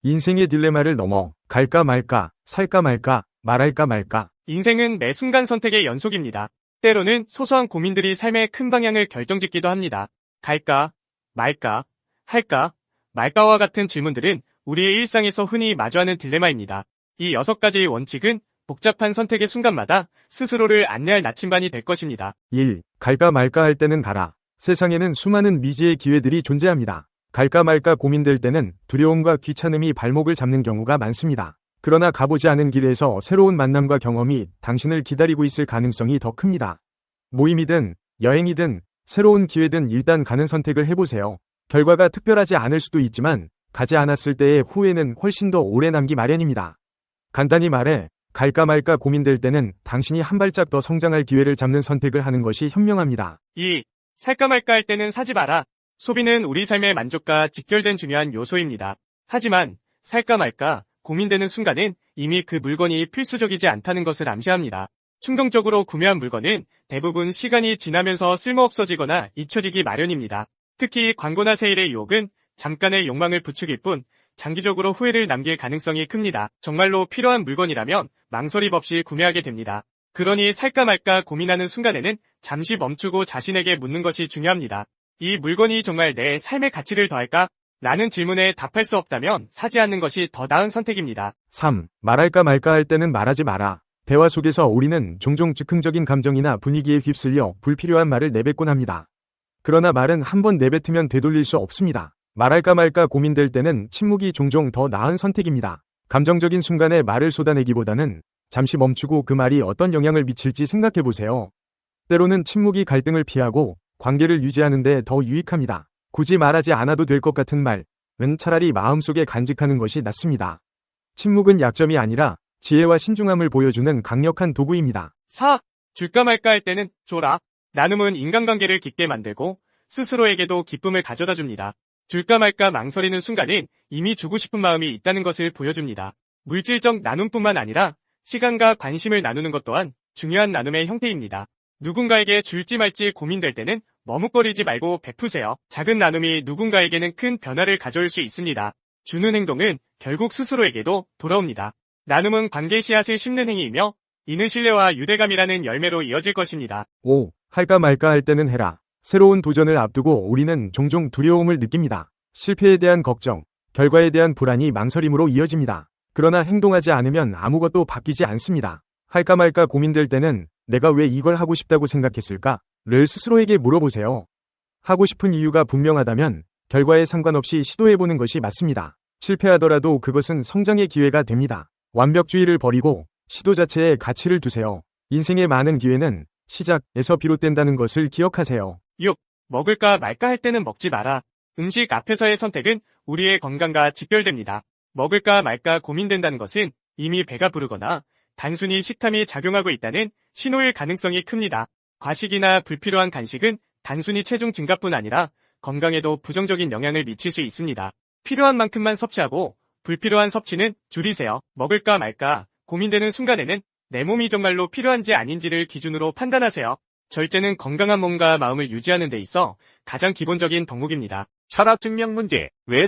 인생의 딜레마를 넘어 갈까 말까, 살까 말까, 말할까 말까. 인생은 매 순간 선택의 연속입니다. 때로는 소소한 고민들이 삶의 큰 방향을 결정짓기도 합니다. 갈까, 말까, 할까, 말까와 같은 질문들은 우리의 일상에서 흔히 마주하는 딜레마입니다. 이 6가지의 원칙은 복잡한 선택의 순간마다 스스로를 안내할 나침반이 될 것입니다. 1. 갈까 말까 할 때는 가라. 세상에는 수많은 미지의 기회들이 존재합니다. 갈까 말까 고민될 때는 두려움과 귀찮음이 발목을 잡는 경우가 많습니다. 그러나 가보지 않은 길에서 새로운 만남과 경험이 당신을 기다리고 있을 가능성이 더 큽니다. 모임이든 여행이든 새로운 기회든 일단 가는 선택을 해보세요. 결과가 특별하지 않을 수도 있지만 가지 않았을 때의 후회는 훨씬 더 오래 남기 마련입니다. 간단히 말해 갈까 말까 고민될 때는 당신이 한 발짝 더 성장할 기회를 잡는 선택을 하는 것이 현명합니다. 2. 살까 말까 할 때는 사지 마라. 소비는 우리 삶의 만족과 직결된 중요한 요소입니다. 하지만 살까 말까 고민되는 순간은 이미 그 물건이 필수적이지 않다는 것을 암시합니다. 충동적으로 구매한 물건은 대부분 시간이 지나면서 쓸모없어지거나 잊혀지기 마련입니다. 특히 광고나 세일의 유혹은 잠깐의 욕망을 부추길 뿐 장기적으로 후회를 남길 가능성이 큽니다. 정말로 필요한 물건이라면 망설임 없이 구매하게 됩니다. 그러니 살까 말까 고민하는 순간에는 잠시 멈추고 자신에게 묻는 것이 중요합니다. 이 물건이 정말 내 삶의 가치를 더할까? 라는 질문에 답할 수 없다면 사지 않는 것이 더 나은 선택입니다. 3. 말할까 말까 할 때는 말하지 마라. 대화 속에서 우리는 종종 즉흥적인 감정이나 분위기에 휩쓸려 불필요한 말을 내뱉곤 합니다. 그러나 말은 한번 내뱉으면 되돌릴 수 없습니다. 말할까 말까 고민될 때는 침묵이 종종 더 나은 선택입니다. 감정적인 순간에 말을 쏟아내기보다는 잠시 멈추고 그 말이 어떤 영향을 미칠지 생각해보세요. 때로는 침묵이 갈등을 피하고 관계를 유지하는 데 더 유익합니다. 굳이 말하지 않아도 될 것 같은 말은 차라리 마음속에 간직하는 것이 낫습니다. 침묵은 약점이 아니라 지혜와 신중함을 보여주는 강력한 도구입니다. 4. 줄까 말까 할 때는 줘라. 나눔은 인간관계를 깊게 만들고 스스로에게도 기쁨을 가져다 줍니다. 줄까 말까 망설이는 순간은 이미 주고 싶은 마음이 있다는 것을 보여줍니다. 물질적 나눔뿐만 아니라 시간과 관심을 나누는 것 또한 중요한 나눔의 형태입니다. 누군가에게 줄지 말지 고민될 때는 머뭇거리지 말고 베푸세요. 작은 나눔이 누군가에게는 큰 변화를 가져올 수 있습니다. 주는 행동은 결국 스스로에게도 돌아옵니다. 나눔은 관계 씨앗을 심는 행위이며 이는 신뢰와 유대감이라는 열매로 이어질 것입니다. 5. 할까 말까 할 때는 해라. 새로운 도전을 앞두고 우리는 종종 두려움을 느낍니다. 실패에 대한 걱정, 결과에 대한 불안이 망설임으로 이어집니다. 그러나 행동하지 않으면 아무것도 바뀌지 않습니다. 할까 말까 고민될 때는 내가 왜 이걸 하고 싶다고 생각했을까? 를 스스로에게 물어보세요. 하고 싶은 이유가 분명하다면 결과에 상관없이 시도해보는 것이 맞습니다. 실패하더라도 그것은 성장의 기회가 됩니다. 완벽주의를 버리고 시도 자체에 가치를 두세요. 인생의 많은 기회는 시작에서 비롯된다는 것을 기억하세요. 6. 먹을까 말까 할 때는 먹지 마라. 음식 앞에서의 선택은 우리의 건강과 직결됩니다. 먹을까 말까 고민된다는 것은 이미 배가 부르거나 단순히 식탐이 작용하고 있다는 신호일 가능성이 큽니다. 과식이나 불필요한 간식은 단순히 체중 증가뿐 아니라 건강에도 부정적인 영향을 미칠 수 있습니다. 필요한 만큼만 섭취하고 불필요한 섭취는 줄이세요. 먹을까 말까 고민되는 순간에는 내 몸이 정말로 필요한지 아닌지를 기준으로 판단하세요. 절제는 건강한 몸과 마음을 유지하는 데 있어 가장 기본적인 덕목입니다. 철학 증명 문제. 왜